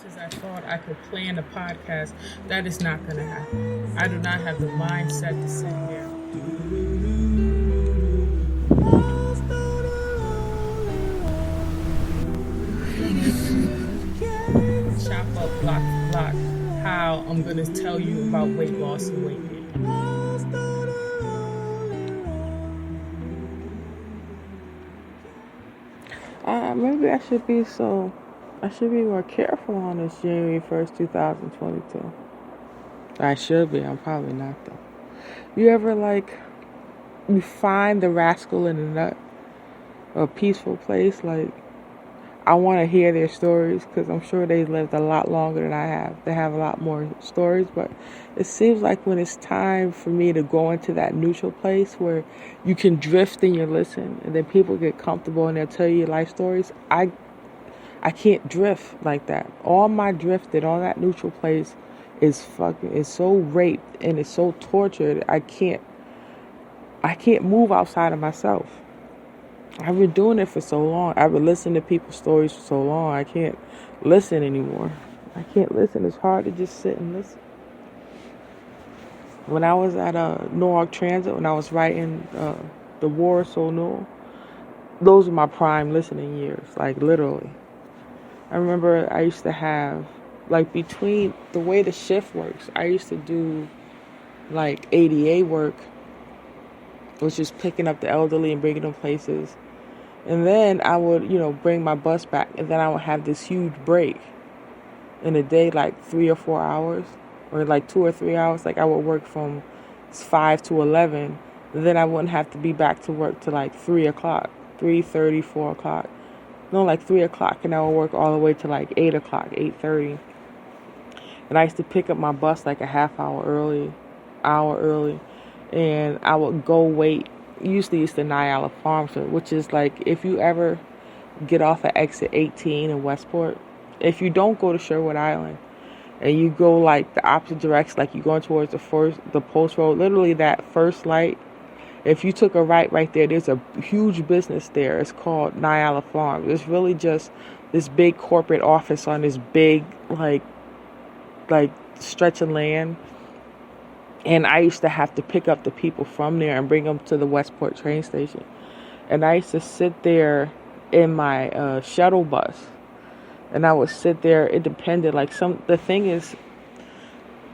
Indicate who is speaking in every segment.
Speaker 1: As I thought I could plan a podcast, that is not going to happen. I do not have the mindset to sit here, chop up block for block, how I'm going to tell you about weight loss and weight gain.
Speaker 2: Maybe I should be more careful on this January 1st, 2022. I should be. I'm probably not, though. You ever, you find the rascal in the nut? A peaceful place? I want to hear their stories because I'm sure they lived a lot longer than I have. They have a lot more stories, but it seems like when it's time for me to go into that neutral place where you can drift and you listen, and then people get comfortable and they'll tell you life stories, I can't drift like that. All my drifted, all that neutral place is so raped and it's so tortured. I can't move outside of myself. I've been doing it for so long. I've been listening to people's stories for so long. I can't listen anymore. I can't listen. It's hard to just sit and listen. When I was at Newark Transit, when I was writing The War So New, those were my prime listening years, literally. I remember I used to have, between the way the shift works, I used to do, ADA work, which is picking up the elderly and bringing them places. And then I would, bring my bus back, and then I would have this huge break in a day, 3 or 4 hours, or 2 or 3 hours. I would work from 5 to 11, and then I wouldn't have to be back to work till 3 o'clock, 3:30, 4 o'clock. No, 3 o'clock, and I would work all the way to 8 o'clock, 8:30. And I used to pick up my bus a half hour early, and I would go wait. Usually it's the Nyala Farms, which is if you ever get off at exit 18 in Westport, if you don't go to Sherwood Island and you go the opposite direction, you're going towards the post road, literally that first light, if you took a right there, there's a huge business there. It's called Nyala Farms. It's really just this big corporate office on this big stretch of land. And I used to have to pick up the people from there and bring them to the Westport train station. And I used to sit there in my shuttle bus. And I would sit there. It depended. The thing is,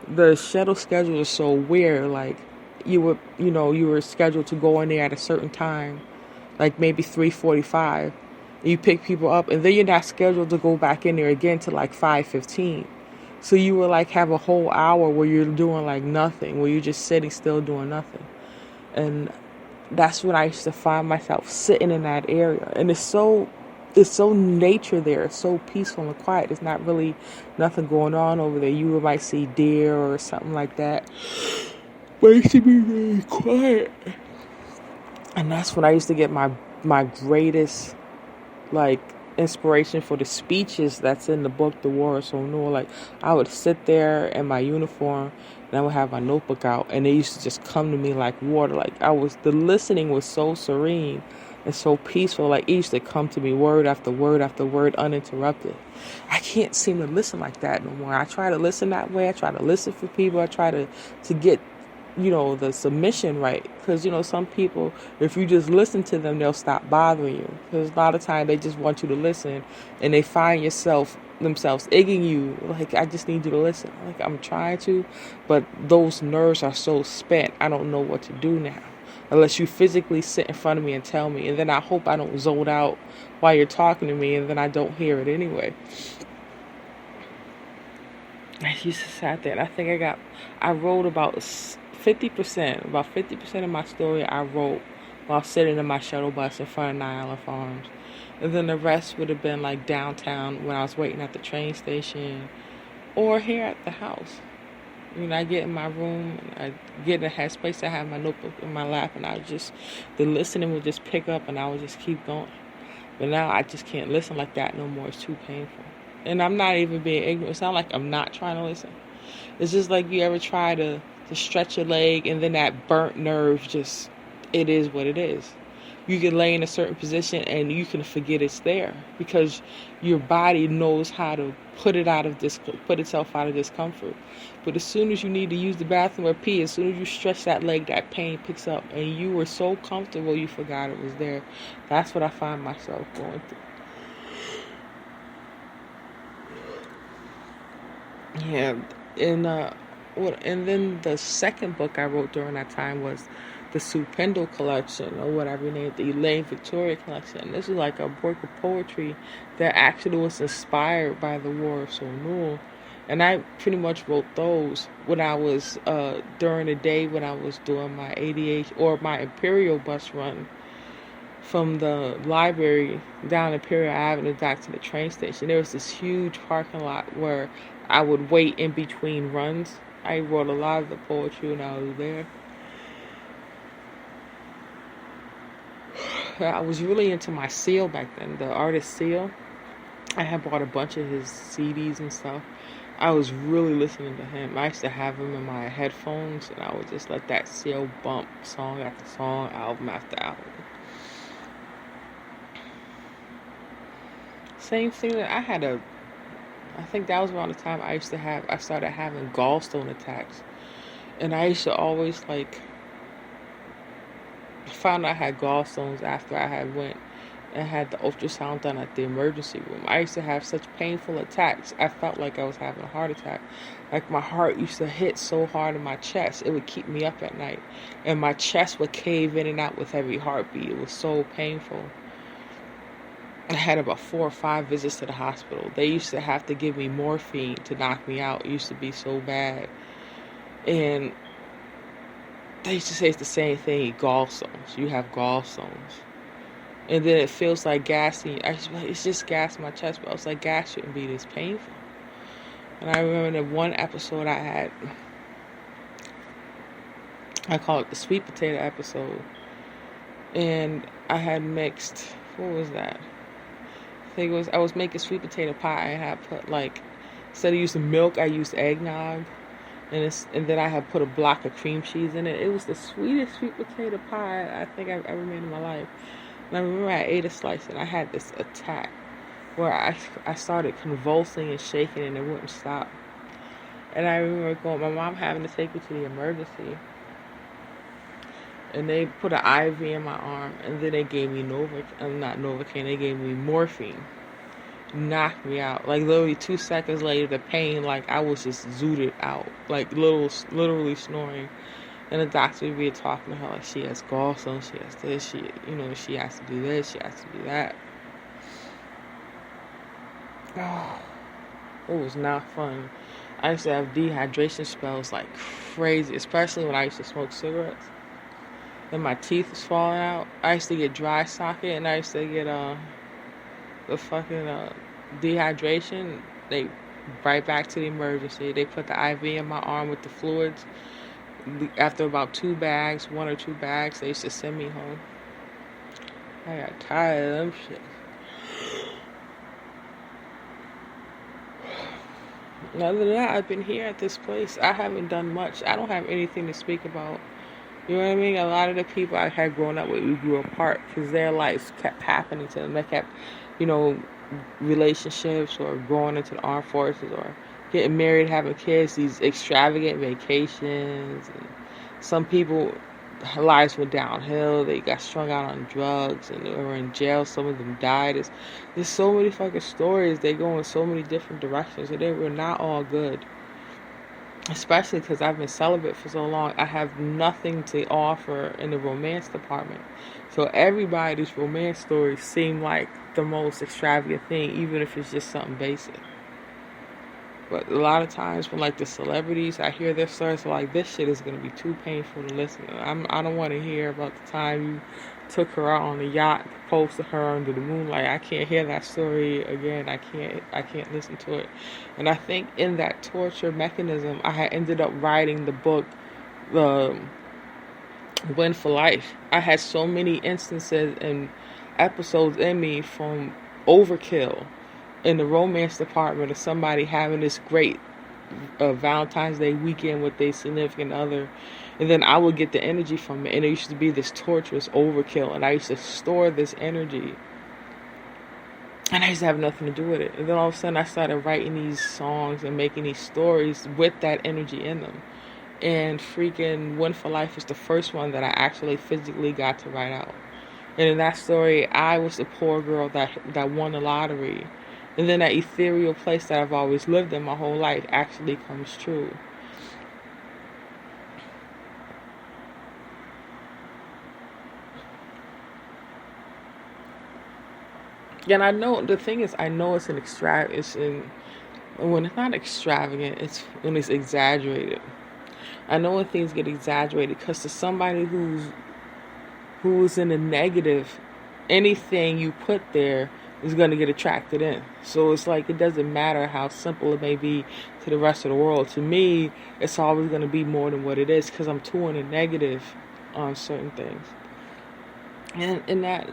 Speaker 2: the shuttle schedule is so weird. You were scheduled to go in there at a certain time, maybe 3:45. You pick people up, and then you're not scheduled to go back in there again till 5:15. So you will have a whole hour where you're doing nothing, where you're just sitting still doing nothing. And that's when I used to find myself sitting in that area. And it's so nature there. It's so peaceful and quiet. There's not really nothing going on over there. You might see deer or something like that. But it used to be really quiet. And that's when I used to get my greatest inspiration for the speeches that's in the book The War So New. I would sit there in my uniform and I would have my notebook out, and they used to just come to me like water. The listening was so serene and so peaceful. It used to come to me word after word after word uninterrupted. I can't seem to listen like that no more. I try to listen that way. I try to listen for people. I try to get the submission right. Because, some people, if you just listen to them, they'll stop bothering you. Because a lot of times they just want you to listen, and they find themselves egging you. I just need you to listen. I'm trying to, but those nerves are so spent. I don't know what to do now. Unless you physically sit in front of me and tell me. And then I hope I don't zone out while you're talking to me, and then I don't hear it anyway. I used to sit there, and I think I wrote about 50% of my story I wrote while sitting in my shuttle bus in front of Nyala Farms. And then the rest would have been downtown when I was waiting at the train station or here at the house. I get in my room, and I get in a headspace, I have my notebook in my lap, and the listening would just pick up, and I would just keep going. But now I just can't listen like that no more. It's too painful. And I'm not even being ignorant. It's not like I'm not trying to listen. It's just you ever try to stretch your leg, and then that burnt nerve it is what it is. you can lay in a certain position and you can forget it's there because your body knows how to put itself out of discomfort. But as soon as you need to use the bathroom or pee, as soon as you stretch that leg, that pain picks up, and you were so comfortable you forgot it was there. That's what I find myself going through. Yeah, and then the second book I wrote during that time was the Supendo collection, or what I renamed the Elaine Victoria collection. This is like a work of poetry that actually was inspired by the War of Sonul. And I pretty much wrote those when I was, during the day when I was doing my ADH or my Imperial bus run from the library down Imperial Avenue back to the train station. There was this huge parking lot where I would wait in between runs. I wrote a lot of the poetry when I was there. I was really into my Seal back then, the artist Seal. I had bought a bunch of his CDs and stuff. I was really listening to him. I used to have him in my headphones, and I would just let that Seal bump song after song, album after album. Same thing that I think that was around the time I started having gallstone attacks. And I used to always found out I had gallstones after I had went and had the ultrasound done at the emergency room. I used to have such painful attacks. I felt like I was having a heart attack. Like my heart used to hit so hard in my chest, it would keep me up at night. And my chest would cave in and out with every heartbeat. It was so painful. I had about 4 or 5 visits to the hospital. They used to have to give me morphine to knock me out. It used to be so bad. And they used to say it's the same thing, gallstones. You have gallstones. And then it feels like gas. I was like, it's just gas in my chest. But I was like, gas shouldn't be this painful. And I remember the one episode I had, I call it the sweet potato episode. And I had mixed, what was that? I was making sweet potato pie. I had put instead of using milk, I used eggnog. And then I had put a block of cream cheese in it. It was the sweetest sweet potato pie I think I've ever made in my life. And I remember I ate a slice and I had this attack where I started convulsing and shaking and it wouldn't stop. And I remember my mom having to take me to the emergency. And they put an IV in my arm and then they gave me Novocaine, they gave me morphine. Knocked me out. Like literally 2 seconds later, the pain, like I was just zooted out. Like literally snoring. And the doctor would be talking to her like she has gallstones, she has this, she has to do this, she has to do that. Oh, it was not fun. I used to have dehydration spells like crazy, especially when I used to smoke cigarettes. And my teeth was falling out. I used to get dry socket and I used to get the fucking dehydration. They right back to the emergency. They put the IV in my arm with the fluids. After about 1 or 2 bags, they used to send me home. I got tired of them shit. Other than that, I've been here at this place. I haven't done much. I don't have anything to speak about. You know what I mean? A lot of the people I had grown up with, we grew apart because their lives kept happening to them. They kept, relationships or going into the armed forces or getting married, having kids, these extravagant vacations. And some people, lives went downhill. They got strung out on drugs and they were in jail. Some of them died. There's so many fucking stories. They go in so many different directions and they were not all good. Especially because I've been celibate for so long, I have nothing to offer in the romance department. So everybody's romance stories seem like the most extravagant thing, even if it's just something basic. But a lot of times when the celebrities, I hear their stories like, this shit is going to be too painful to listen to. I don't want to hear about the time you took her out on a yacht, proposed to her under the moonlight. I can't hear that story again. I can't listen to it. And I think in that torture mechanism, I had ended up writing the book, Win for Life. I had so many instances and episodes in me from overkill in the romance department of somebody having this great Valentine's Day weekend with their significant other. And then I would get the energy from it. And it used to be this torturous overkill. And I used to store this energy. And I used to have nothing to do with it. And then all of a sudden I started writing these songs and making these stories with that energy in them. And freaking Win for Life is the first one that I actually physically got to write out. And in that story, I was the poor girl that won the lottery. And then that ethereal place that I've always lived in my whole life actually comes true. And I know, the thing is, I know it's when it's not extravagant, it's when it's exaggerated. I know when things get exaggerated, because to somebody who's in the negative, anything you put there is going to get attracted in. So it's like, it doesn't matter how simple it may be to the rest of the world. To me, it's always going to be more than what it is, because I'm too in the negative on certain things. And that,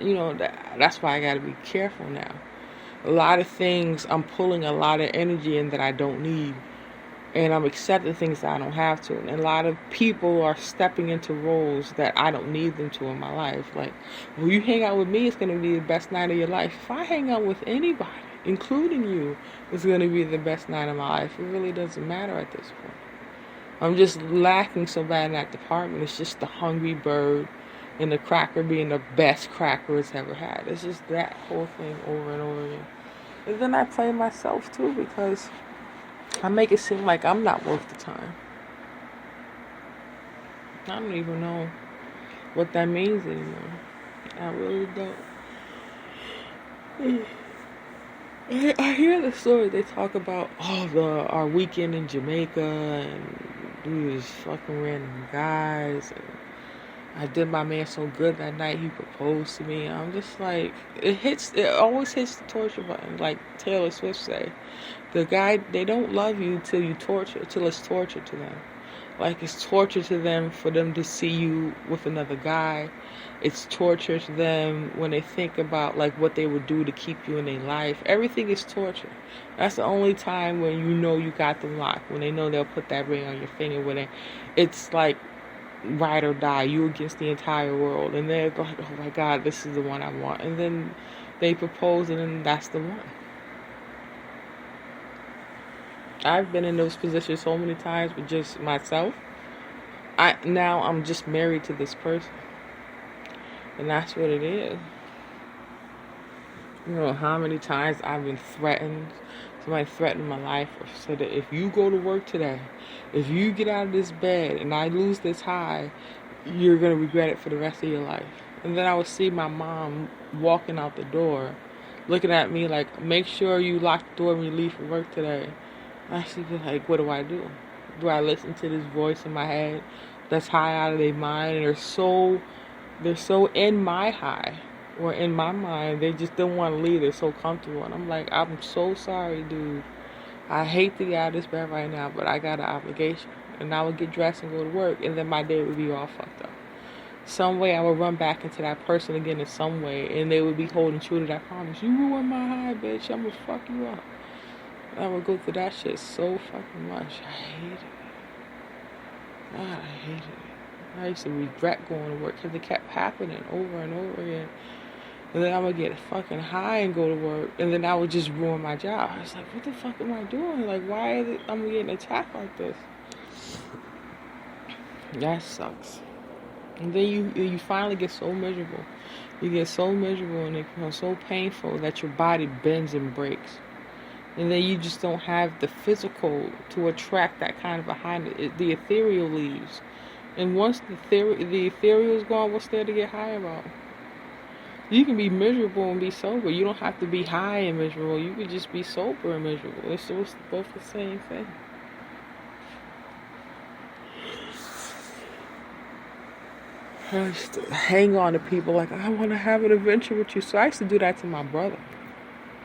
Speaker 2: that's why I got to be careful now. A lot of things, I'm pulling a lot of energy in that I don't need. And I'm accepting things that I don't have to. And a lot of people are stepping into roles that I don't need them to in my life. Like, well, you hang out with me, it's going to be the best night of your life. If I hang out with anybody, including you, it's going to be the best night of my life. It really doesn't matter at this point. I'm just lacking so bad in that department. It's just the hungry bird and the cracker being the best cracker it's ever had. It's just that whole thing over and over again. And then I play myself too, because I make it seem like I'm not worth the time. I don't even know what that means anymore. I really don't. I hear the story. They talk about our weekend in Jamaica and these fucking random guys. And I did my man so good that night. He proposed to me. I'm just like, it always hits the torture button, like Taylor Swift say. The guy, they don't love you till it's torture to them. Like, it's torture to them for them to see you with another guy. It's torture to them when they think about, like, what they would do to keep you in their life. Everything is torture. That's the only time when you know you got them locked. When they know they'll put that ring on your finger. It's like, ride or die, you against the entire world. And they're like, oh my God, this is the one I want. And then they propose, and then that's the one. I've been in those positions so many times with just myself. Now I'm just married to this person. And that's what it is. You know how many times I've been threatened. Somebody threatened my life, or said that if you go to work today, if you get out of this bed and I lose this high, you're going to regret it for the rest of your life. And then I would see my mom walking out the door, looking at me like, make sure you lock the door when you leave for work today. I should be like, what do I do? Do I listen to this voice in my head that's high out of their mind, and they're so in my high or in my mind, they just don't want to leave. They're so comfortable. And I'm like, I'm so sorry, dude. I hate to get out of this bed right now, but I got an obligation. And I would get dressed and go to work, and then my day would be all fucked up. Some way I would run back into that person again in some way, and they would be holding true to that promise. You ruined my high, bitch. I'm gonna fuck you up. I would go through that shit so fucking much. I hated it. God, I hated it. I used to regret going to work because it kept happening over and over again. And then I would get fucking high and go to work, and then I would just ruin my job. I was like, what the fuck am I doing? Like, why is I'm getting attacked like this? That sucks. And then you finally get so miserable. You get so miserable, and it becomes so painful that your body bends and breaks. And then you just don't have the physical to attract that kind of a high. The ethereal leaves. And once the ethereal is gone, what's there to get high about? You can be miserable and be sober. You don't have to be high and miserable. You can just be sober and miserable. It's both the same thing. I used to hang on to people like, I want to have an adventure with you. So I used to do that to my brother.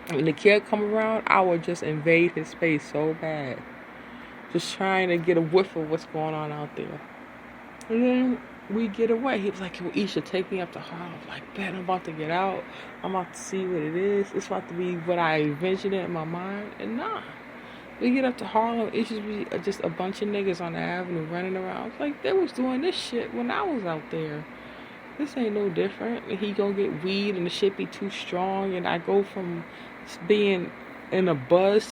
Speaker 2: When the kid come around, I would just invade his space so bad. Just trying to get a whiff of what's going on out there. And then we get away. He was like, well, you should take me up to Harlem. I'm like, man, I'm about to get out. I'm about to see what it is. It's about to be what I envisioned it in my mind. And nah. We get up to Harlem, it should be just a bunch of niggas on the avenue running around. It's like they was doing this shit when I was out there. This ain't no different. He go get weed and the shit be too strong, and I go from being in a buzz